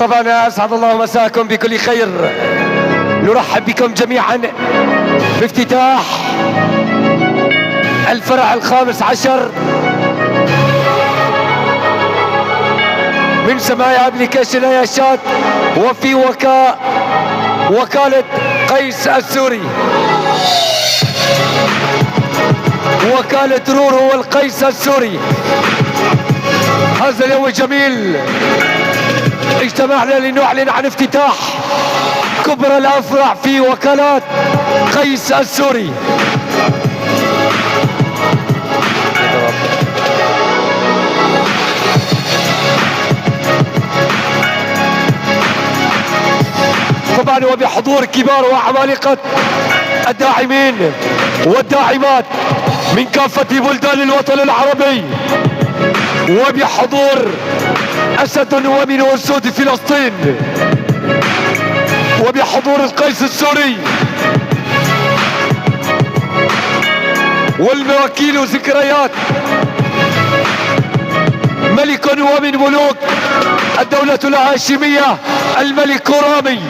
طبعا أسعد الله مساكم بكل خير. نرحب بكم جميعا بافتتاح الفرع ال15 من سمايا ابليكيشن اياشات وفي وكالة قيس السوري، وكالة رورو والقيس السوري. هذا اليوم الجميل اجتمعنا لنعلن عن افتتاح كبرى الافرع في وكالات قيس السوري. طبعا وبحضور كبار وعمالقة الداعمين والداعمات من كافة بلدان الوطن العربي، وبحضور أسد ومن أسود فلسطين، وبحضور القيس السوري والمواكيل وذكريات ملك ومن ملوك الدولة الهاشمية الملك رامي.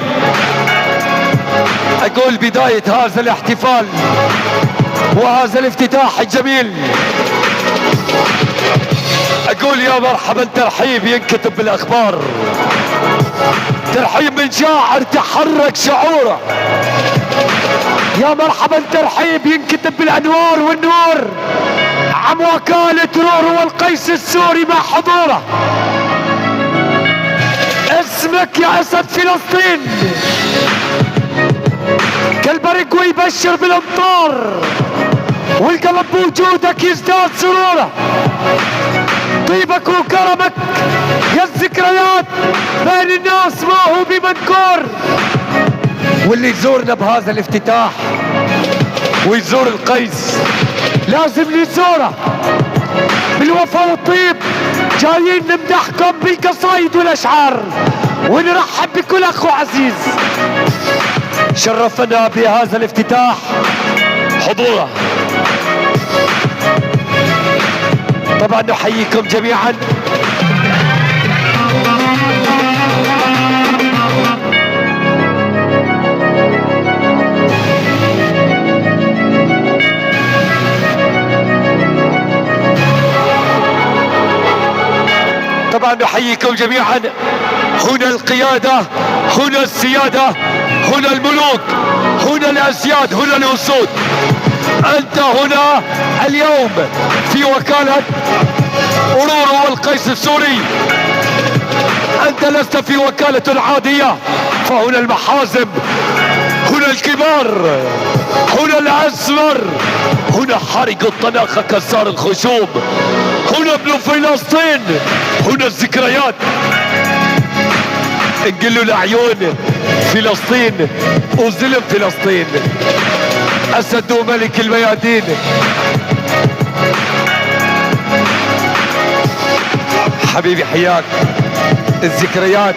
أقول بداية هذا الاحتفال وهذا الافتتاح الجميل، أقول يا مرحبا ترحيب ينكتب بالأخبار، ترحيب من شاعر تحرك شعوره، يا مرحبا ترحيب ينكتب بالأنوار والنور عم وكالة رورو والقيس السوري مع حضوره. اسمك يا أسد فلسطين كالبرق ويبشر بالأمطار، والقلب بوجودك يزداد سروره. طيبك وكرمك يا الذكريات بين الناس ما هو بمنكور. واللي يزورنا بهذا الافتتاح ويزور القيس لازم نزوره بالوفا والطيب. جايين نمدحكم بالقصايد والاشعار ونرحب بكل اخو عزيز شرفنا بهذا الافتتاح حضوره. طبعا نحييكم جميعا. طبعا نحييكم جميعا. هنا القيادة، هنا السيادة، هنا الملوك، هنا الأسياد، هنا الأسود. أنت هنا اليوم في وكالة رورو والقيس السوري، أنت لست في وكالة عادية، فهنا المحازم، هنا الكبار، هنا الأسمر، هنا حارق الطناخة كسار الخشوم، هنا ابن فلسطين، هنا الذكريات. انقلوا لعيون فلسطين وظلم فلسطين، أسد وملك الميادين. حبيبي حياك الذكريات.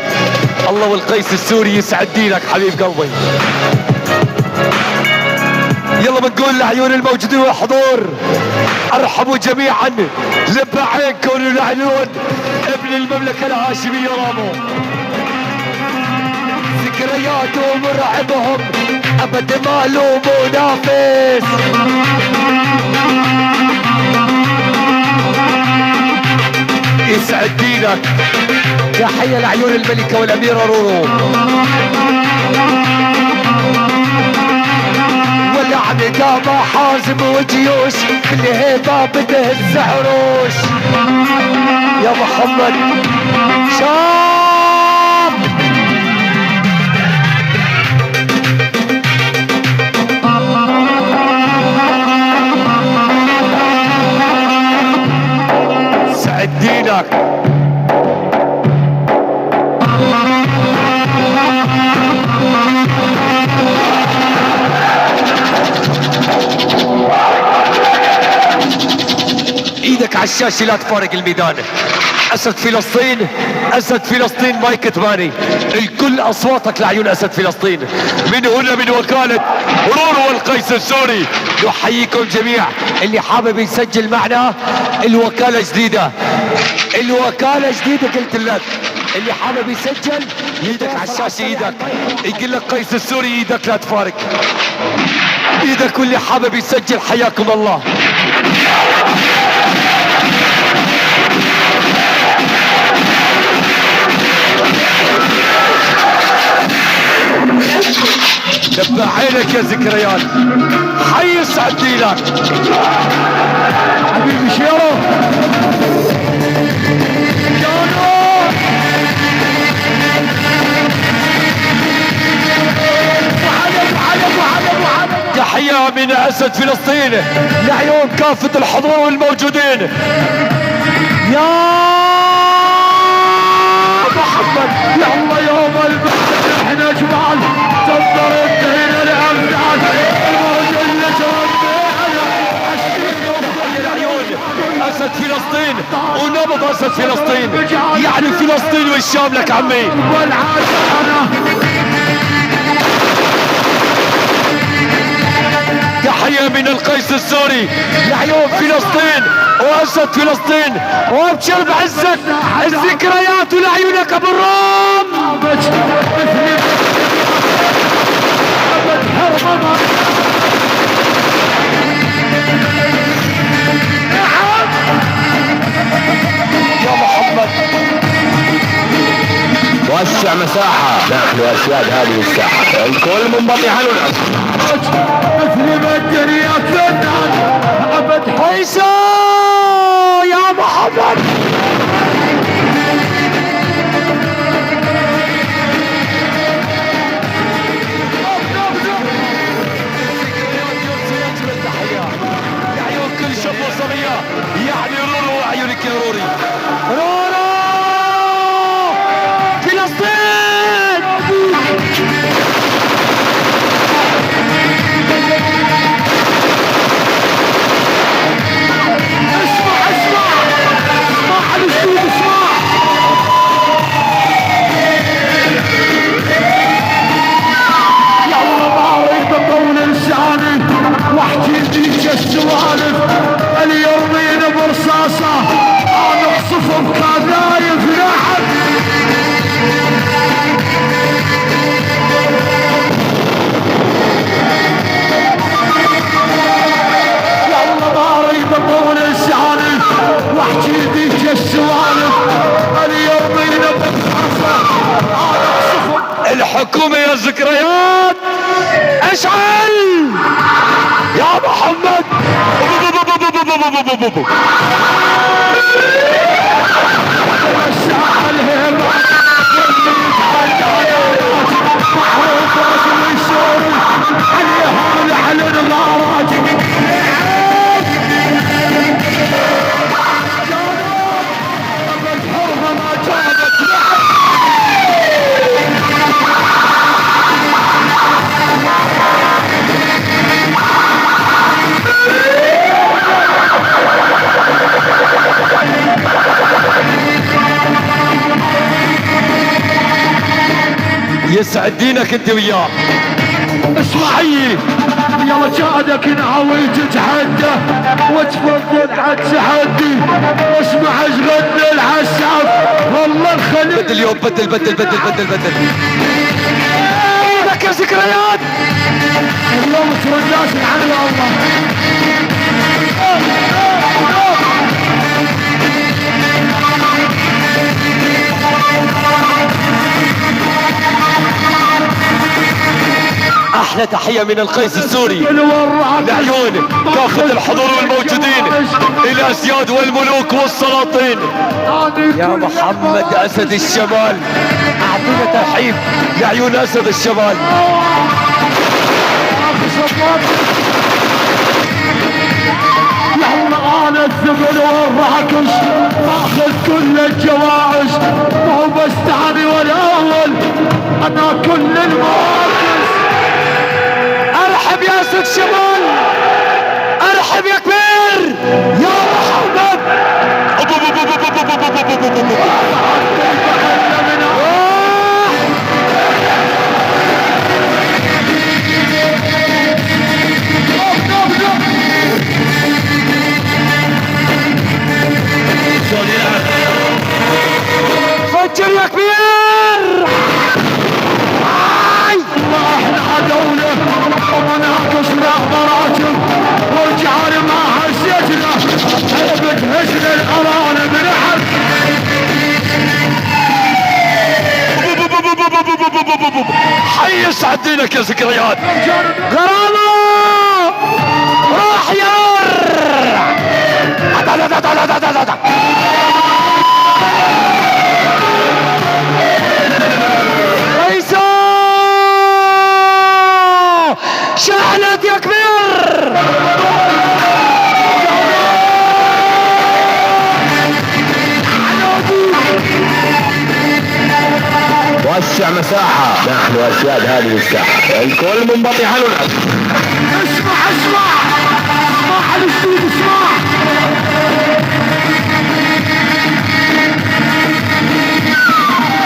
الله والقيس السوري يسعد دينك حبيب قلبي. يلا بنقول لعيون الموجودين والحضور ارحبوا جميعا لب عينكم للعيون ابن المملكة الهاشمية رامو. ذكرياته مرعبهم ابد ما له منافس. يسعد دينك. تحية لعيون الملكة والأميرة رورو. واللعن دام حازم وجيوش كل هيبة بتهز عروش. يا محمد شام سعد دينك. ايدك على الشاشة لا تفارق الميدان. اسد فلسطين، اسد فلسطين ما يكتماني. الكل اصواتك لعيون اسد فلسطين. من هنا من وكالة رورو والقيس السوري نحييكم جميع. اللي حابب يسجل معنا الوكالة جديدة، الوكالة جديدة قلت لك اللي حابب يسجل ايدك على الشاشة، ايدك يقول لك قيس السوري ايدك لا تفارق ايدك، واللي حابب يسجل حياكم الله. دبع عينك يا ذكريات، حي يسعد دينك حبيبي شيرو. تحية من أسد فلسطين لعيون كافة الحضور والموجودين. يا محمد يا الله يوم البحر احنا جمال تنظر انتهينا لأمجاد الموج اللي تربينا العيون. أسد فلسطين ونبض أسد فلسطين، يعني فلسطين والشام لك عمي. تحية من القيس السوري لعيون فلسطين وأسد فلسطين، وابشر بعزك الذكريات ولعيونك ابو الروم. يا محمد وسع مساحة، نحن أسياد هذه الساحة، الكل منبطح عننا. مثل ما الدنيا فنان عبد حيسو يا محمد. لعيون كل شاب وصبية، يعني رورو وعيونك يا روري. رورو فلسطين. واحكي ليك السوالف اليومين برصاصة انا بصفر كذايف لحد يلا ما اريد اطول لساني واحكي ليك السوالف اليومين برصاصة انا بصفر. الحكومة يا ذكريات اشعل يا محمد. يسعد دينك انت وياه. اسمع حيي يلا جادك نعاوي تتحدى وتفضل عد تحدي. اسمع ايش غنى العساف والله الخليل. بدل اليوم بدل بدل بدل بدل بدل لك يا ذكريات. اليوم ترداش عن الله. احلى تحية من القيس السوري لعيون كافة الحضور والموجودين، الاسياد والملوك والسلاطين. يا محمد اسد الشمال اعطينا ترحيب لعيون اسد الشمال. يلا انا الزبل والراكش ماخذ كل الجوائز، مو بس ثاني والاول انا كل المواقف. ارحب يا اسد الشمال، ارحب يا كبير يا محمد. فجر يا كبير. حي يسعد دينك يا ذكريات. غرامة روح يار. قيسو شحنت يا كبير. وسع مساحة. نحن أسياد هذه الساحة، الكل منبطح لنا. اسمع اسمع اسمع الاسود اسمع.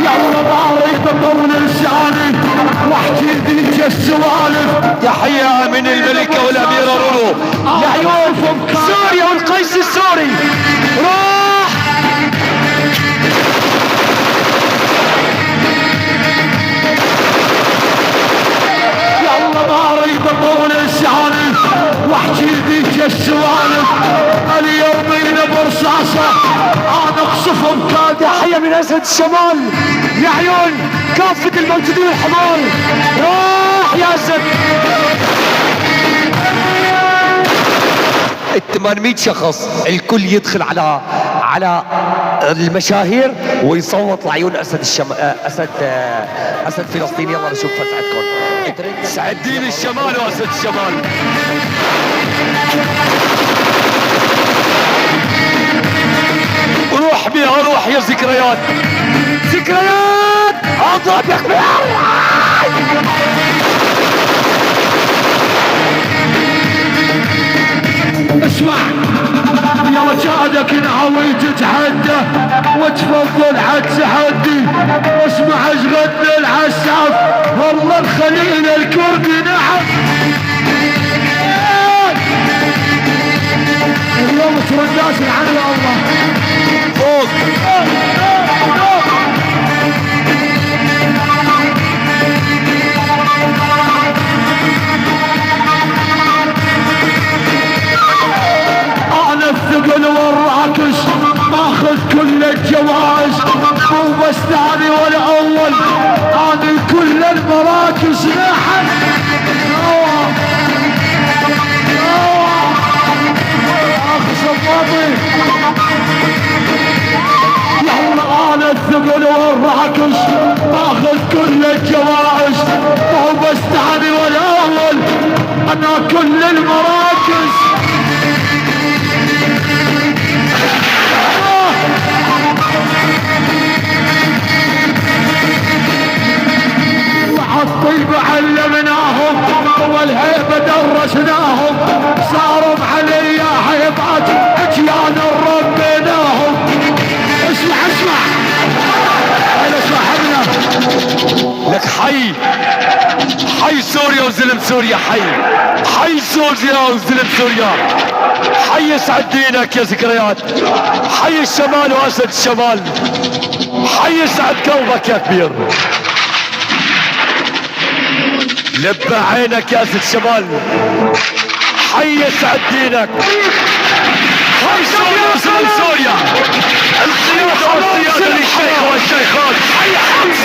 يلا بارك بطول لساني واحكي ديك السوالف. تحية من الملكة والأميرة رورو لعيون سوريا والقيس السوري. روح يلا بارك بطول لساني واحكي ديك السوالف. اليومين برصاصة انا اقصفهم كاد. تحية من أسد الشمال لعيون كافة الموجودين الحمار. روح يا أسد. 800 شخص الكل يدخل على المشاهير ويصوت لعيون أسد الشمال. أسد فلسطين. يلا نشوف فتحتكم. سعدين الشمال وأسد الشمال. روح بيها روح يا ذكريات. ذكريات اضرب يا كبير. اسمع يلا جادك نعوي تتحدى وتفضل حد تحدي. اسمع ايش غنى العساف والله الخليل الكردي. نعم اليوم ترداش عن الله فوق. انا الثقل والراكش ماخذ كل الجوائز. مو بس ثاني ولا اول انا كل المراكز. نحن يلا انا الثقل والراكش ماخذ كل الجوائز. مو بس ثاني ولا اول انا كل المراكز. الطيب علمناهم والهيبة درسناهم. صاروا علي هيبات اجيال ربيناهم. اسمع اسمع هذا صاحبنا. لك حي سوريا وزلم سوريا. حي سوريا وزلم سوريا. حي يسعد دينك يا ذكريات. حي الشمال واسد الشمال. حي يسعد قلبك يا كبير. لبى عينك يا اسد الشمال. حي يسعد دينك. حي سوريا وزلم سوريا. القيادة والسيادة للشيخ والشيخات.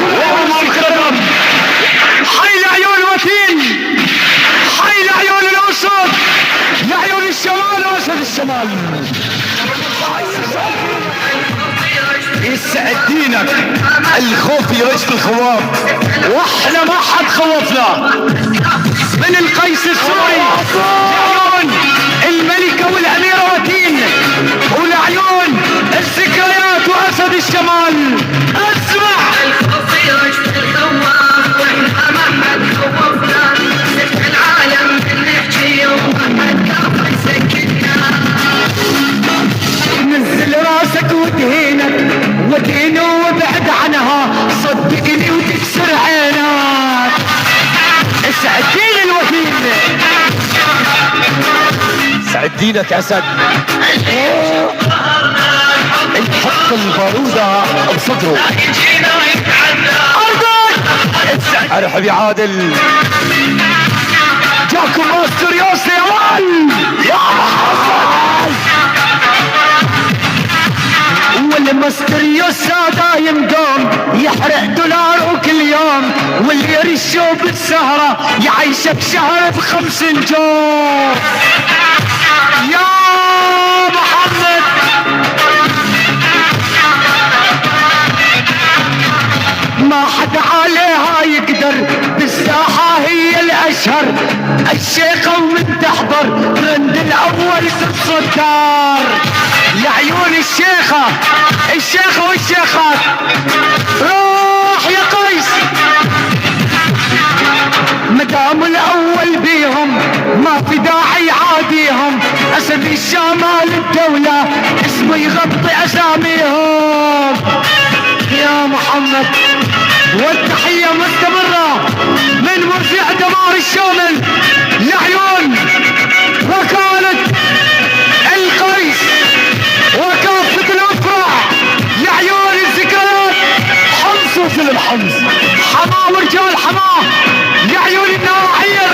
وهم الخدم. حي لعيون الوثيل. حي لعيون الاسود. لعيون الشمال واسد الشمال. يسعد دينك. الخوف يرشد الخواف واحنا ما حد خوفنا من القيس السوري. لعيون الملكة والأميرة وتين ولعيون الذكريات وأسد الشمال. اسمع الخوف يرشد الخواف واحنا ما حد خوفنا. نفتح العالم نحكي ومحد كافة يسكتنا. نزل راسك ودهينك ودين وابعد عنها. صدقني وتكسر عينك. اسعد دين الوثيل. سعد دينك أسد. الحق البارودة بصدره. ارحب يا عادل. جاكم ماستر ياسر يا ولد. المستريوس دايم قوم يحرق دولار وكل يوم، واللي يرشوا بالسهرة يعيشك شهر ب5 نجوم. يا محمد ما حد عليها يقدر، بالساحة هي الأشهر، الشيخة ومن تحضر رند الأول تتصدر. لعيون الشيخة والشيخات روح يا قيس، مدام الأول بيهم ما في داعي يعاديهم، أسد الشمال الدولة اسمه يغطي أساميهم. يا محمد والتحية مستمرة من مرجع دمار الشامل لعيون وكالة القيس وكافة الأفراح، لعيون الذكريات حمص وسلم حمص، حماه ورجال حماه، لعيون النواعير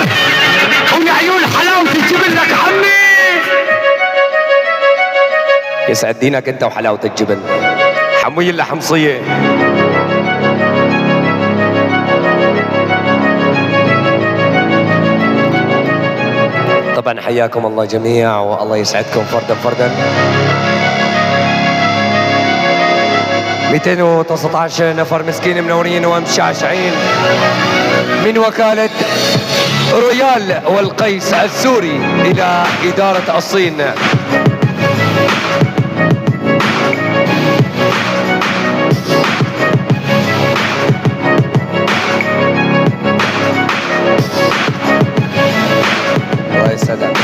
ولعيون حلاوة الجبن لك عمي. يسعد دينك انت وحلاوة الجبن حموي الا حمصية. طبعا حياكم الله جميع والله يسعدكم فردا فردا. 219 نفر مسكين منورين ومشعشعين من وكالة رويال والقيس السوري إلى إدارة الصين. الله يسعدك.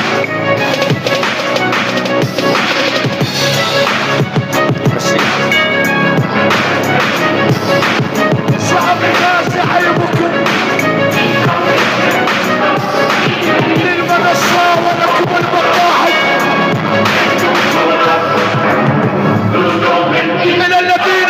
صعب الناس يعيبكم للمنصة ولكم المقاعد من الذين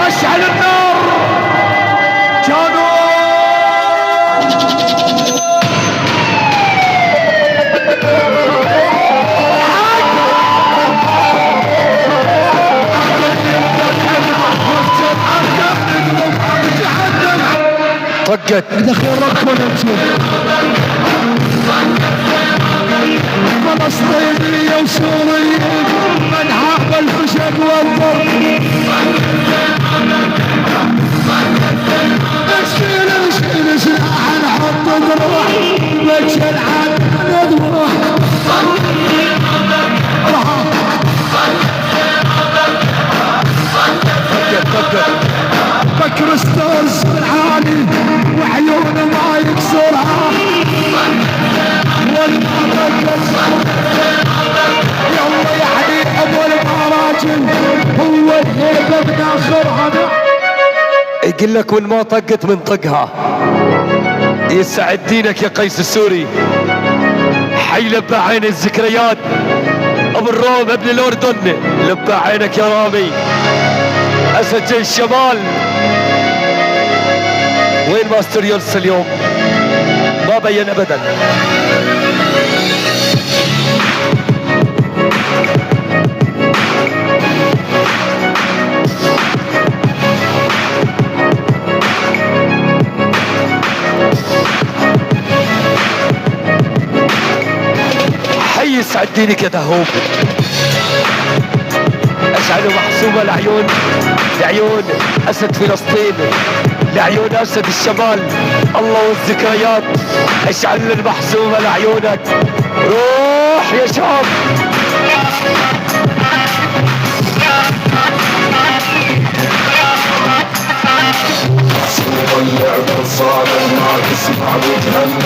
اشعل النار كانوا طقت دخيرك ونمشي فلسطينية وسورية من حاب الفشل والضرب نشيل سلاح نحط ذروح نشيل عاد نذبح بكر ستارز العالي وعيونه ما يكسرها يلا يا حبيب ابو المراجل هو الهيبه بناخرها. يقول لك وين ما طقت من طقها. يسعد دينك يا قيس السوري. حي لبى عين الذكريات ابو الروم ابن الاردن، لبى عينك يا رامي اسد جيش الشمال. وين ماستر يونس اليوم؟ ما بين ابدا. حي يسعد دينك يا دهوب. اشعلوا محسوبة لعيون اسد فلسطين، لعيون اسد الشمال الله والذكريات. اشعل المحسوبة لعيونك. روح يا شباب. اسمع وجهك